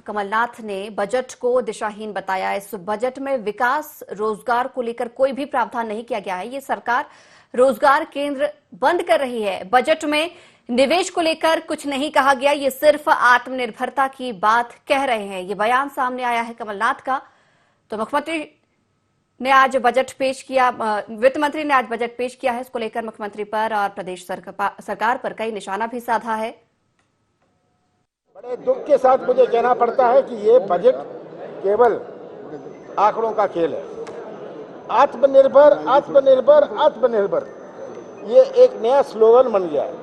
कमलनाथ ने बजट को दिशाहीन बताया। इस बजट में विकास रोजगार को लेकर कोई भी प्रावधान नहीं किया गया है। ये सरकार रोजगार केंद्र बंद कर रही है। बजट में निवेश को लेकर कुछ नहीं कहा गया। ये सिर्फ आत्मनिर्भरता की बात कह रहे हैं। ये बयान सामने आया है कमलनाथ का। तो मुख्यमंत्री ने आज बजट पेश किया, वित्त मंत्री ने आज बजट पेश किया है। इसको लेकर मुख्यमंत्री पर और प्रदेश सरकार पर कई निशाना भी साधा है। बड़े दुख के साथ मुझे कहना पड़ता है कि ये बजट केवल आंकड़ों का खेल है। आत्मनिर्भर आत्मनिर्भर आत्मनिर्भर, ये एक नया स्लोगन बन गया है।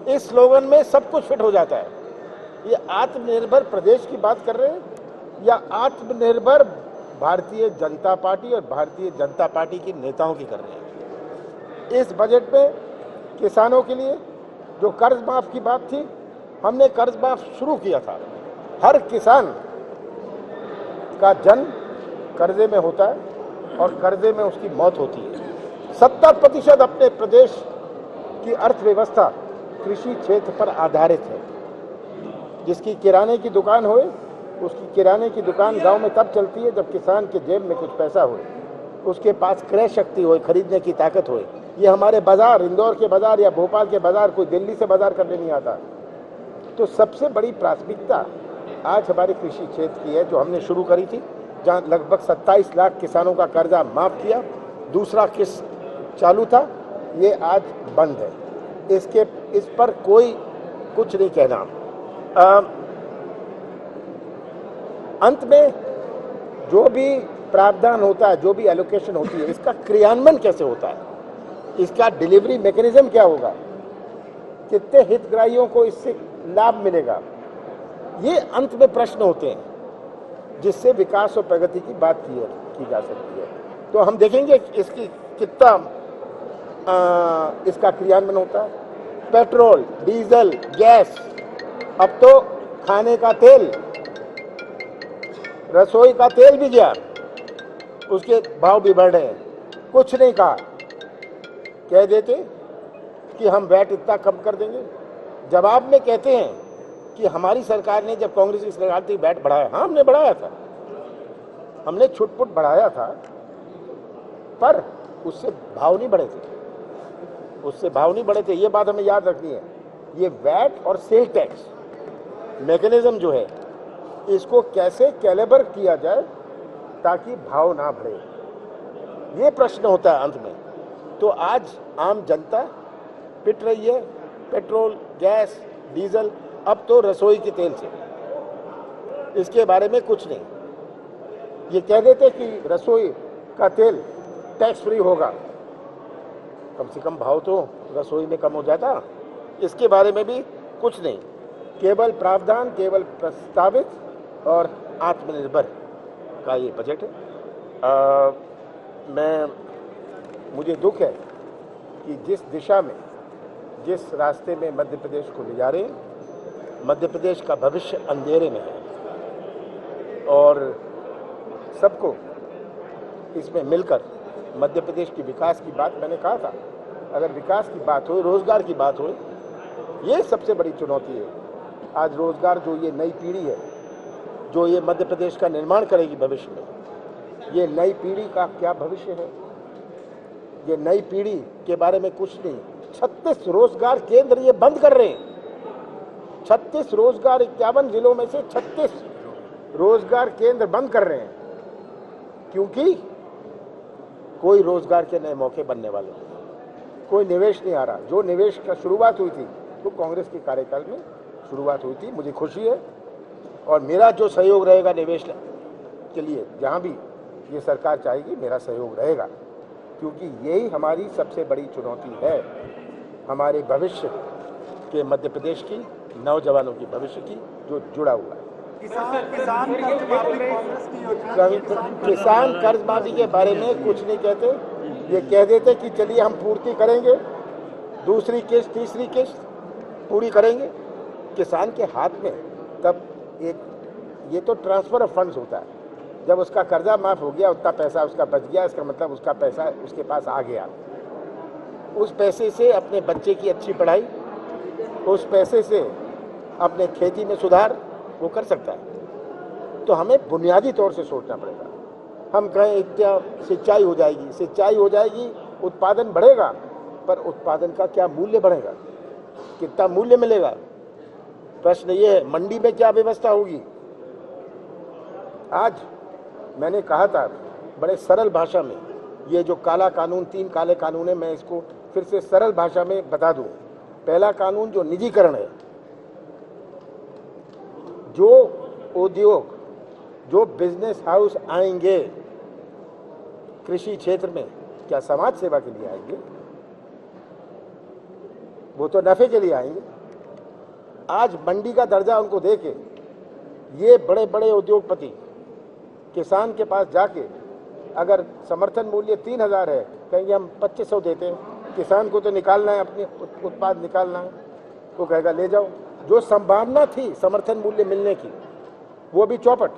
इस स्लोगन में सब कुछ फिट हो जाता है। ये आत्मनिर्भर प्रदेश की बात कर रहे हैं या आत्मनिर्भर भारतीय जनता पार्टी और भारतीय जनता पार्टी के नेताओं की कर रहे हैं। इस बजट में किसानों के लिए जो कर्ज माफ की बात थी, हमने कर्ज माफ शुरू किया था। हर किसान का जन्म कर्जे में होता है और कर्जे में उसकी मौत होती है। 70% अपने प्रदेश की अर्थव्यवस्था कृषि क्षेत्र पर आधारित है। जिसकी किराने की दुकान होए, उसकी किराने की दुकान गांव में तब चलती है जब किसान के जेब में कुछ पैसा होए, उसके पास क्रय शक्ति होए, खरीदने की ताकत होए। ये हमारे बाजार, इंदौर के बाजार या भोपाल के बाजार, कोई दिल्ली से बाजार करने नहीं आता। तो सबसे बड़ी प्राथमिकता आज हमारे कृषि क्षेत्र की है, जो हमने शुरू करी थी, जहां लगभग 27 लाख किसानों का कर्जा माफ किया। दूसरा किस्त चालू था, ये आज बंद है। इस पर कोई कुछ नहीं कहना। अंत में जो भी प्रावधान होता है, जो भी एलोकेशन होती है, इसका क्रियान्वयन कैसे होता है, इसका डिलीवरी मैकेनिज्म क्या होगा, कितने हितग्राहियों को इससे लाभ मिलेगा, ये अंत में प्रश्न होते हैं जिससे विकास और प्रगति की बात की जा सकती है। तो हम देखेंगे इसकी कितना इसका क्रियान्वयन होता है। पेट्रोल, डीजल, गैस, अब तो खाने का तेल, रसोई का तेल भी गया, उसके भाव भी बढ़ रहे हैं। कुछ नहीं कहा, कह देते कि हम वैट इतना कम कर देंगे। जवाब में कहते हैं कि हमारी सरकार ने, जब कांग्रेस की सरकार थी, वैट बढ़ाया। हाँ, हमने बढ़ाया था, हमने छुटपुट बढ़ाया था, पर उससे भाव नहीं बढ़े थे, उससे भाव नहीं बढ़े थे। ये बात हमें याद रखनी है। ये वैट और सेल टैक्स मैकेनिज्म जो है, इसको कैसे कैलिबर किया जाए ताकि भाव ना बढ़े, ये प्रश्न होता है अंत में। तो आज आम जनता पिट रही है पेट्रोल, गैस, डीजल, अब तो रसोई के तेल से। इसके बारे में कुछ नहीं। ये कह देते कि रसोई का तेल टैक्स फ्री होगा, कम से कम भाव तो रसोई में कम हो जाता। इसके बारे में भी कुछ नहीं, केवल प्रावधान, केवल प्रस्तावित और आत्मनिर्भर का ये बजट है। मुझे दुख है कि जिस दिशा में, जिस रास्ते में मध्य प्रदेश को ले जा रहे हैं, मध्य प्रदेश का भविष्य अंधेरे में है। और सबको इसमें मिलकर मध्य प्रदेश की विकास की बात, मैंने कहा था, अगर विकास की बात हो, रोजगार की बात हो, ये सबसे बड़ी चुनौती है। आज रोजगार, जो ये नई पीढ़ी है, जो ये मध्य प्रदेश का निर्माण करेगी भविष्य में, ये नई पीढ़ी का क्या भविष्य है, ये नई पीढ़ी के बारे में कुछ नहीं। 36 रोजगार केंद्र ये बंद कर रहे हैं। 36 रोजगार, 51 जिलों में से 36 रोजगार केंद्र बंद कर रहे हैं, क्योंकि कोई रोजगार के नए मौके बनने वाले नहीं, कोई निवेश नहीं आ रहा। जो निवेश का शुरुआत हुई थी वो कांग्रेस के कार्यकाल में शुरुआत हुई थी। मुझे खुशी है और मेरा जो सहयोग रहेगा निवेश के लिए, जहां भी ये सरकार चाहेगी, मेरा सहयोग रहेगा, क्योंकि यही हमारी सबसे बड़ी चुनौती है, हमारे भविष्य के, मध्य प्रदेश की नौजवानों की भविष्य की, जो जुड़ा हुआ है। किसान कर्ज माफी के बारे में कुछ नहीं कहते। ये कह देते कि चलिए हम पूर्ति करेंगे, दूसरी किस्त, तीसरी किस्त पूरी करेंगे। किसान के हाथ में तब ये तो ट्रांसफर ऑफ फंड्स होता है। जब उसका कर्जा माफ हो गया, उतना पैसा उसका बच गया, इसका मतलब उसका पैसा उसके पास आ गया। उस पैसे से अपने बच्चे की अच्छी पढ़ाई, उस पैसे से अपने खेती में सुधार वो कर सकता है। तो हमें बुनियादी तौर से सोचना पड़ेगा। हम कहें क्या सिंचाई हो जाएगी, सिंचाई हो जाएगी, उत्पादन बढ़ेगा, पर उत्पादन का क्या मूल्य बढ़ेगा, कितना मूल्य मिलेगा? प्रश्न ये है। मंडी में क्या व्यवस्था होगी? आज मैंने कहा था बड़े सरल भाषा में, ये जो काला कानून, 3 काले कानून है, मैं इसको फिर से सरल भाषा में बता दूं। पहला कानून जो निजीकरण है, जो उद्योग, जो बिजनेस हाउस आएंगे कृषि क्षेत्र में, क्या समाज सेवा के लिए आएंगे? वो तो नफे के लिए आएंगे। आज मंडी का दर्जा उनको देके ये बड़े बड़े उद्योगपति किसान के पास जाके अगर समर्थन मूल्य 3000 है, कहेंगे हम 2500 देते हैं, किसान को तो निकालना है, अपने उत्पाद निकालना है, वो कहेगा ले जाओ। जो संभावना थी समर्थन मूल्य मिलने की, वो भी चौपट।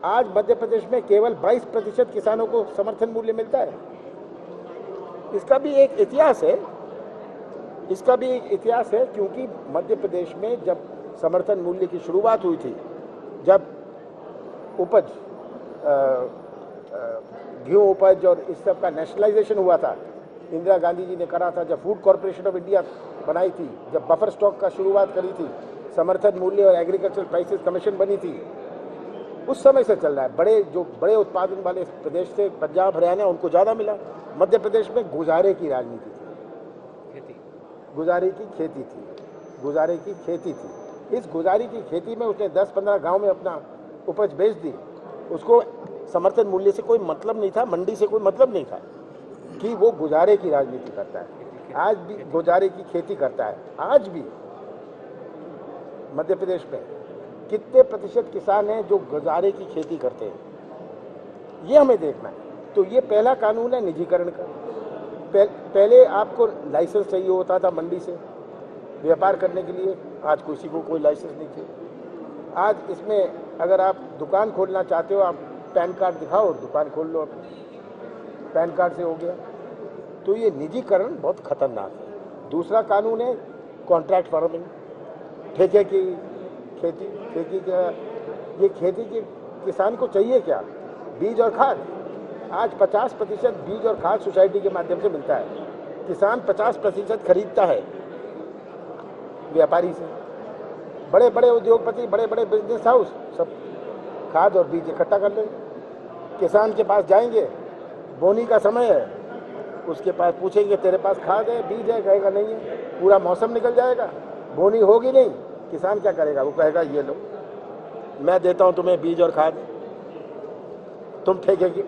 आज मध्य प्रदेश में केवल 22% किसानों को समर्थन मूल्य मिलता है। इसका भी एक इतिहास है, इसका भी एक इतिहास है, क्योंकि मध्य प्रदेश में जब समर्थन मूल्य की शुरुआत हुई थी, जब उपज गेहूं उपज और इस सब का नेशनलाइजेशन हुआ था, इंदिरा गांधी जी ने करा था, जब फूड कॉर्पोरेशन ऑफ इंडिया बनाई थी, जब बफर स्टॉक का शुरुआत करी थी, समर्थन मूल्य और एग्रीकल्चर प्राइसेस कमीशन बनी थी, उस समय से चल रहा है। बड़े उत्पादन वाले प्रदेश थे, पंजाब हरियाणा, उनको ज़्यादा मिला। मध्य प्रदेश में गुजारे की राजनीति थी, गुजारे की खेती थी, गुजारे की खेती थी। इस गुजारे की खेती में उसने 10-15 गांव में अपना उपज बेच दी। उसको समर्थन मूल्य से कोई मतलब नहीं था, मंडी से कोई मतलब नहीं था, कि वो गुजारे की राजनीति करता है। आज भी गुजारे की खेती करता है। आज भी मध्य प्रदेश में कितने प्रतिशत किसान हैं जो गुजारे की खेती करते हैं, ये हमें देखना है। तो ये पहला कानून है निजीकरण का। पहले आपको लाइसेंस चाहिए होता था मंडी से व्यापार करने के लिए, आज किसी को कोई लाइसेंस नहीं चाहिए। आज इसमें अगर आप दुकान खोलना चाहते हो, आप पैन कार्ड दिखाओ और दुकान खोल लो, पैन कार्ड से हो गया। तो ये निजीकरण बहुत खतरनाक है। दूसरा कानून है कॉन्ट्रैक्ट फार्मिंग, ठेके की खेती। ये खेती की किसान को चाहिए क्या? बीज और खाद। आज 50% बीज और खाद सोसाइटी के माध्यम से मिलता है। किसान 50% खरीदता है व्यापारी से। बड़े बड़े उद्योगपति, बड़े बड़े बिजनेस हाउस सब खाद और बीज इकट्ठा कर लेंगे। किसान के पास जाएंगे, बोनी का समय है, उसके पास पूछेंगे तेरे पास खाद है, बीज है, कहेगा नहीं है। पूरा मौसम निकल जाएगा, बोनी होगी नहीं, किसान क्या करेगा? वो कहेगा ये लो, मैं देता हूँ तुम्हें बीज और खाद, तुम ठेके की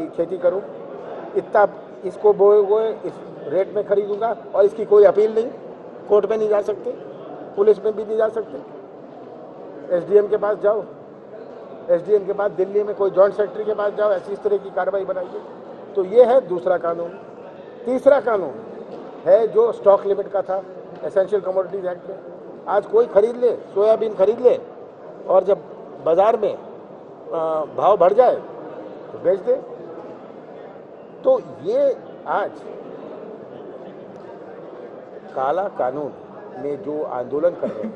खेती करो, इतना इसको बोए इस रेट में खरीदूंगा, और इसकी कोई अपील नहीं, कोर्ट में नहीं जा सकते, पुलिस में भी नहीं जा सकते। एसडीएम के पास जाओ, एसडीएम के बाद दिल्ली में कोई जॉइंट सेक्रेटरी के पास जाओ, ऐसी इस तरह की कार्रवाई बनाइए। तो ये है दूसरा कानून। तीसरा कानून है जो स्टॉक लिमिट का था एसेंशियल कमोडिटीज एक्ट में। आज कोई खरीद ले, सोयाबीन खरीद ले, और जब बाजार में भाव बढ़ जाए तो बेच दे। तो ये आज काला कानून में जो आंदोलन कर रहे हैं,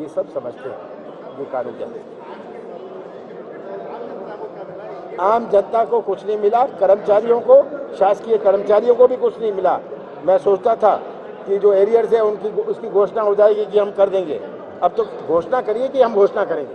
ये सब समझते हैं ये कानून क्या है। आम जनता को कुछ नहीं मिला, कर्मचारियों को, शासकीय कर्मचारियों को भी कुछ नहीं मिला। मैं सोचता था कि जो एरियर्स है उसकी घोषणा हो जाएगी कि हम कर देंगे। अब तो घोषणा करिए कि हम घोषणा करेंगे।